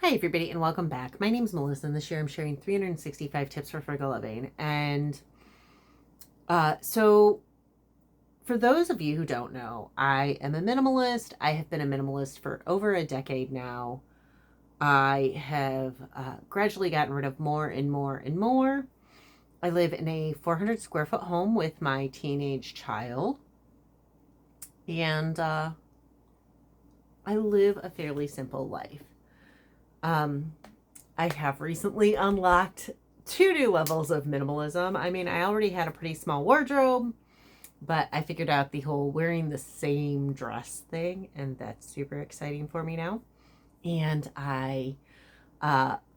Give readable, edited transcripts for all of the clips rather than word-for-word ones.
Hi, everybody, and welcome back. My name is Melissa, and this year I'm sharing 365 tips for frugal living. And for those of you who don't know, I am a minimalist. I have been a minimalist for over a decade now. I have gradually gotten rid of more and more and more. I live in a 400 square foot home with my teenage child, and I live a fairly simple life. Um, I have recently unlocked two new levels of minimalism. I mean, I already had a pretty small wardrobe, but I figured out the whole wearing the same dress thing, and that's super exciting for me now. And I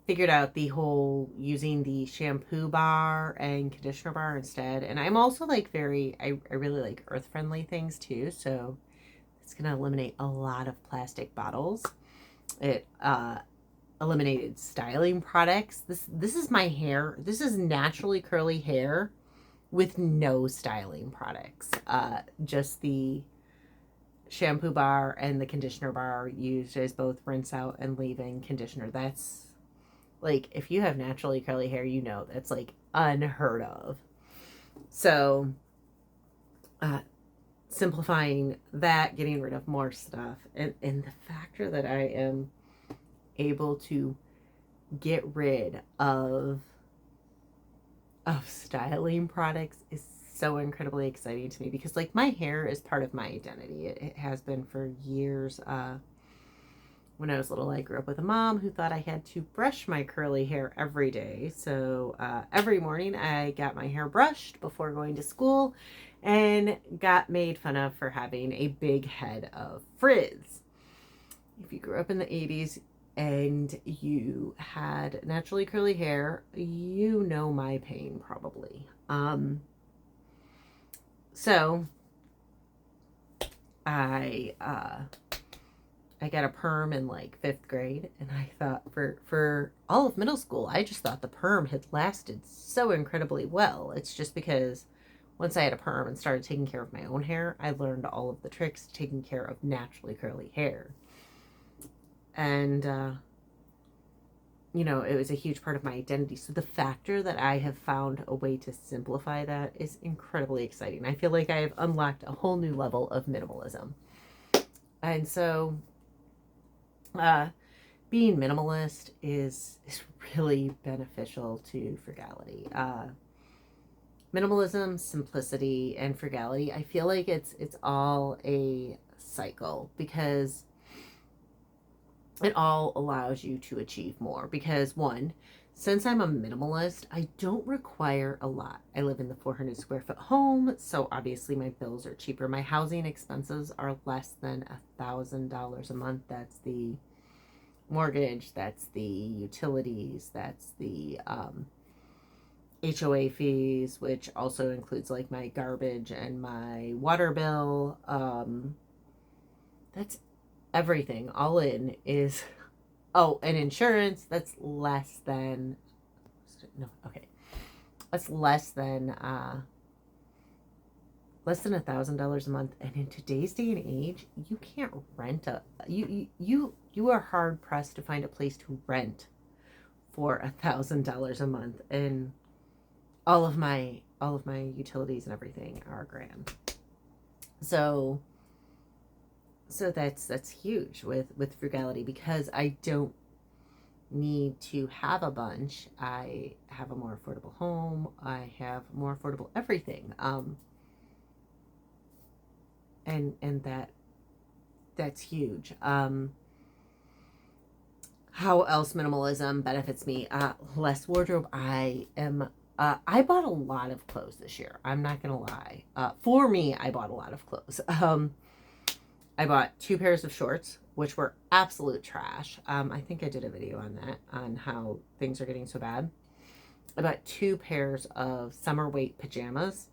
figured out the whole using the shampoo bar and conditioner bar instead. And I'm also like I really like earth friendly things too. So it's going to eliminate a lot of plastic bottles. It eliminated styling products. This is my hair. This is naturally curly hair with no styling products. Just the shampoo bar and the conditioner bar used as both rinse out and leave-in conditioner. That's like, if you have naturally curly hair, you know that's like unheard of. So uh simplifying that, getting rid of more stuff, and the factor that I am able to get rid of styling products is so incredibly exciting to me, because like my hair is part of my identity. It has been for years. When I was little, I grew up with a mom who thought I had to brush my curly hair every day. So every morning I got my hair brushed before going to school, and got made fun of for having a big head of frizz. If you grew up in the 80s and you had naturally curly hair, you know my pain probably. So I I got a perm in like 5th grade, and I thought for all of middle school, I just thought the perm had lasted so incredibly well. It's just because once I had a perm and started taking care of my own hair, I learned all of the tricks to taking care of naturally curly hair. And it was a huge part of my identity. So the factor that I have found a way to simplify that is incredibly exciting. I feel like I have unlocked a whole new level of minimalism. And so uh, being minimalist is really beneficial to frugality. Minimalism, simplicity, and frugality, I feel like it's all a cycle, because it all allows you to achieve more. Because one, since I'm a minimalist, I don't require a lot. I live in the 400 square foot home, so obviously my bills are cheaper. My housing expenses are less than $1,000 a month. That's the mortgage, that's the utilities, that's the HOA fees, which also includes like my garbage and my water bill. That's everything all in is, oh, and insurance, that's less than, no, okay, that's less than $1,000 a month. And in today's day and age, you can't rent you are hard pressed to find a place to rent for $1,000 a month. And all of my utilities and everything are grand. So that's huge with frugality, because I don't need to have a bunch. I have a more affordable home. I have more affordable everything. And that's huge. How else minimalism benefits me? Less wardrobe. I bought a lot of clothes this year. I'm not gonna lie. For me, I bought a lot of clothes. I bought 2 pairs of shorts, which were absolute trash. I think I did a video on that, on how things are getting so bad. I bought 2 pairs of summer weight pajamas,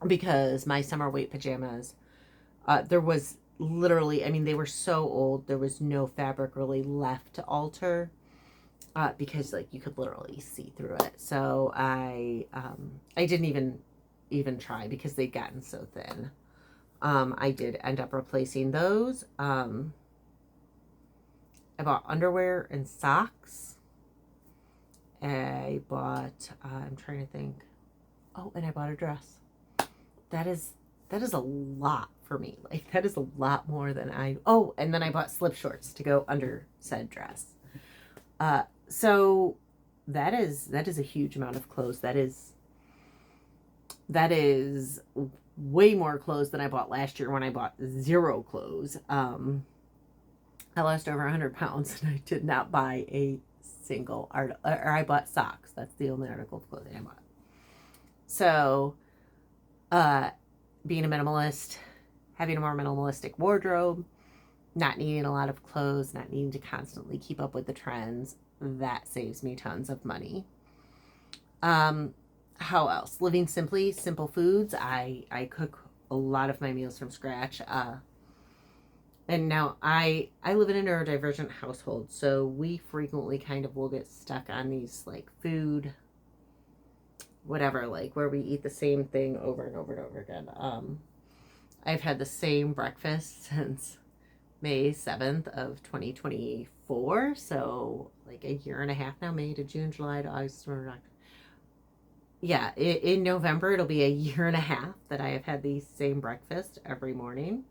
because my summer weight pajamas, there was literally, I mean, they were so old, there was no fabric really left to alter, because like you could literally see through it. So I didn't even try, because they'd gotten so thin. I did end up replacing those. I bought underwear and socks. I bought, I'm trying to think. Oh, and I bought a dress. That is a lot for me. Like, that is a lot more than oh, and then I bought slip shorts to go under said dress. So that is a huge amount of clothes. That is way more clothes than I bought last year when I bought zero clothes. I lost over 100 pounds and I did not buy a single art, or I bought socks. That's the only article of clothing I bought. So, being a minimalist, having a more minimalistic wardrobe, not needing a lot of clothes, not needing to constantly keep up with the trends, that saves me tons of money. How else? Living simply, simple foods. I cook a lot of my meals from scratch. And now I live in a neurodivergent household, so we frequently kind of will get stuck on these like food, whatever, like where we eat the same thing over and over and over again. I've had the same breakfast since May 7th of 2024, so like a year and a half now, May to June, July to August, yeah, in November it'll be a year and a half that I have had the same breakfast every morning.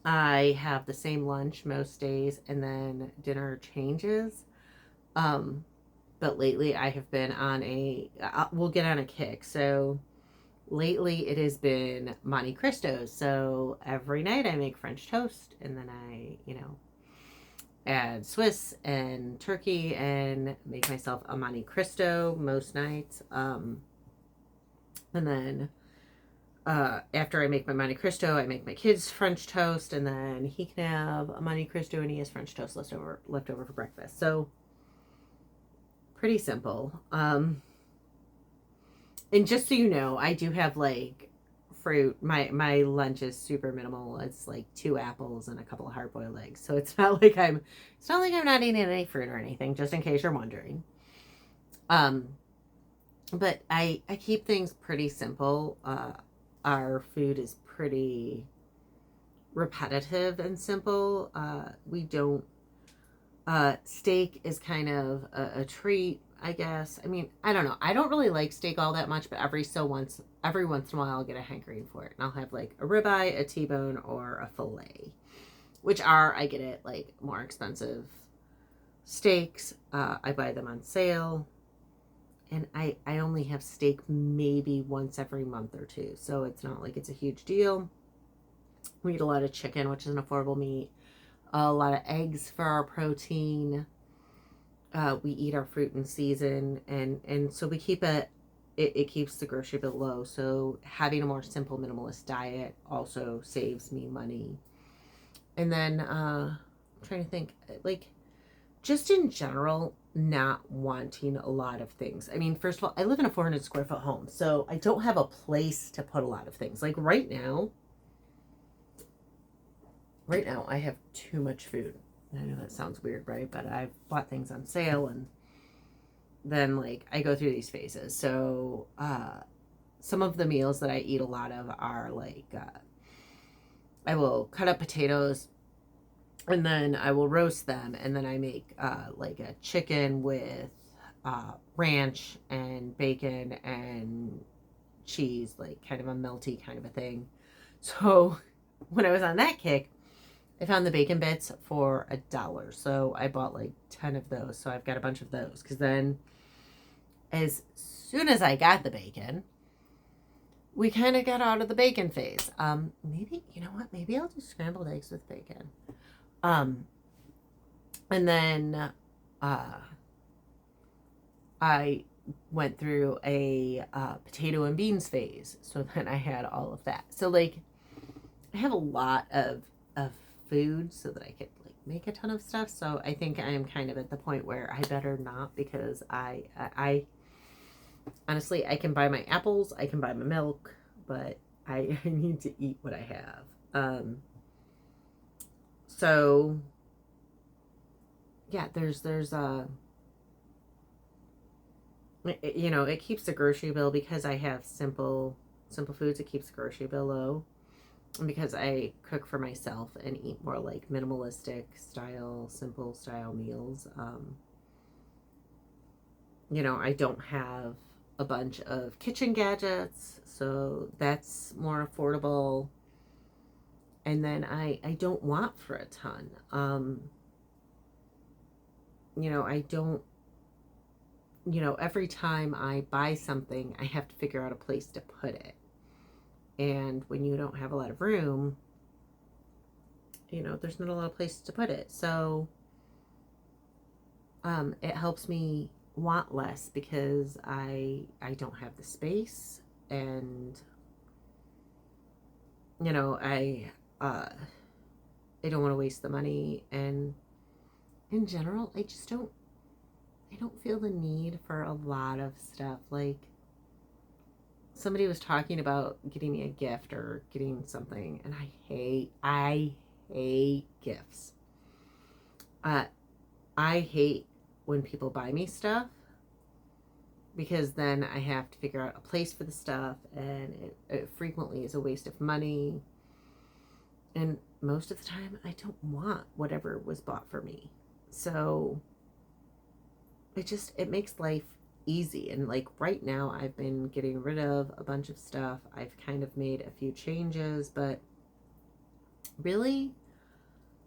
I have the same lunch most days, and then dinner changes. But lately I have been on we'll get on a kick. So lately it has been Monte Cristos. So every night I make French toast, and then I, add Swiss and turkey and make myself a Monte Cristo most nights. And then after I make my Monte Cristo, I make my kids French toast, and then he can have a Monte Cristo and he has French toast left over for breakfast. So pretty simple. And just so you know, I do have like fruit. My lunch is super minimal. It's like 2 apples and a couple of hard-boiled eggs. So it's not like I'm not eating any fruit or anything, just in case you're wondering. But I keep things pretty simple. Our food is pretty repetitive and simple. We don't, steak is kind of a treat, I guess. I mean, I don't know. I don't really like steak all that much, but every once in a while I'll get a hankering for it. And I'll have like a ribeye, a T-bone, or a filet, which are, I get it, like more expensive steaks. I buy them on sale. And I only have steak maybe once every month or two. So it's not like it's a huge deal. We eat a lot of chicken, which is an affordable meat. A lot of eggs for our protein. We eat our fruit in season. And so we keep it keeps the grocery bill low. So having a more simple minimalist diet also saves me money. And then I'm trying to think, like, just in general, not wanting a lot of things. I mean, first of all, I live in a 400 square foot home, so I don't have a place to put a lot of things. Like right now I have too much food. I know that sounds weird, right? But I've bought things on sale, and then like I go through these phases. So some of the meals that I eat a lot of are like I will cut up potatoes, and then I will roast them, and then I make like a chicken with ranch and bacon and cheese, like kind of a melty kind of a thing. So when I was on that kick, I found the bacon bits for $1. So I bought like 10 of those. So I've got a bunch of those. Because then as soon as I got the bacon, we kind of got out of the bacon phase. Maybe, you know what? Maybe I'll do scrambled eggs with bacon. And then I went through a potato and beans phase. So then I had all of that. So like I have a lot of food so that I could like make a ton of stuff. So I think I'm kind of at the point where I better not, because I honestly, I can buy my apples, I can buy my milk, but I need to eat what I have. So yeah, there's it keeps the grocery bill, because I have simple foods. It keeps the grocery bill low. because I cook for myself and eat more like minimalistic style, simple style meals. I don't have a bunch of kitchen gadgets, so that's more affordable. And then I don't want for a ton. I don't, every time I buy something, I have to figure out a place to put it. And when you don't have a lot of room, there's not a lot of places to put it. So it helps me want less because I don't have the space, and uh I don't want to waste the money, and in general I don't feel the need for a lot of stuff. Like, somebody was talking about getting me a gift or getting something, and I hate gifts. uh I hate when people buy me stuff, because then I have to figure out a place for the stuff, and it frequently is a waste of money. And most of the time, I don't want whatever was bought for me. So it makes life easy. And like right now, I've been getting rid of a bunch of stuff. I've kind of made a few changes, but really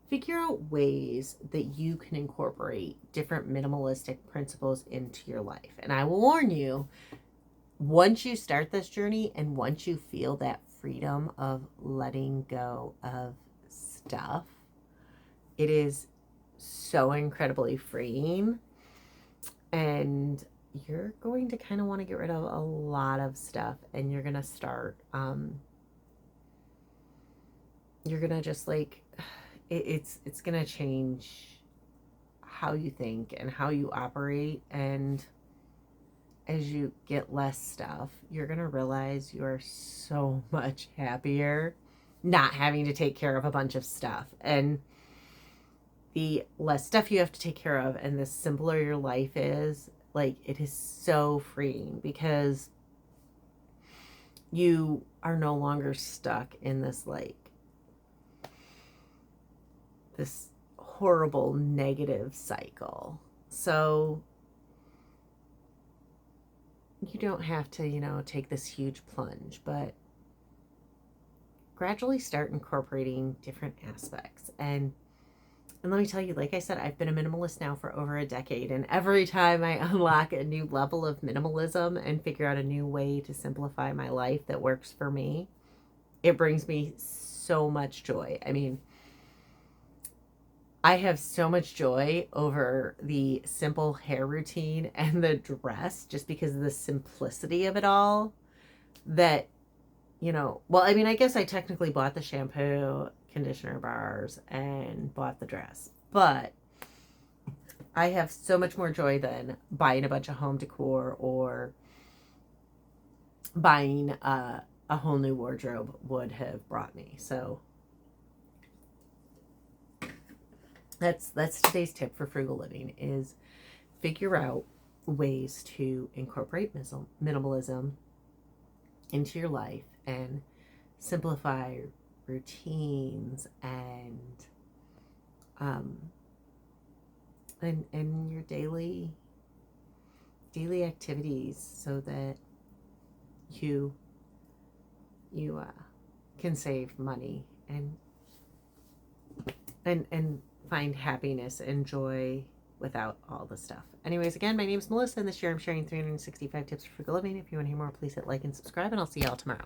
figure out ways that you can incorporate different minimalistic principles into your life. And I will warn you, once you start this journey and once you feel that freedom of letting go of stuff, it is so incredibly freeing. And you're going to kind of want to get rid of a lot of stuff, and you're going to start, you're going to just like, it's going to change how you think and how you operate. And as you get less stuff, you're going to realize you are so much happier not having to take care of a bunch of stuff. And the less stuff you have to take care of and the simpler your life is, like, it is so freeing, because you are no longer stuck in this, like, this horrible negative cycle. So you don't have to, take this huge plunge, but gradually start incorporating different aspects. And let me tell you, like I said, I've been a minimalist now for over a decade, and every time I unlock a new level of minimalism and figure out a new way to simplify my life that works for me, it brings me so much joy. I mean, I have so much joy over the simple hair routine and the dress, just because of the simplicity of it all. That, well, I mean, I guess I technically bought the shampoo, conditioner bars, and bought the dress, but I have so much more joy than buying a bunch of home decor or buying a whole new wardrobe would have brought me. So that's today's tip for frugal living, is figure out ways to incorporate minimalism into your life and simplify routines and and your daily activities, so that you can save money and find happiness and joy without all the stuff. Anyways, again, my name is Melissa, and this year I'm sharing 365 tips for frugal living. If you want to hear more, please hit like and subscribe, and I'll see y'all tomorrow.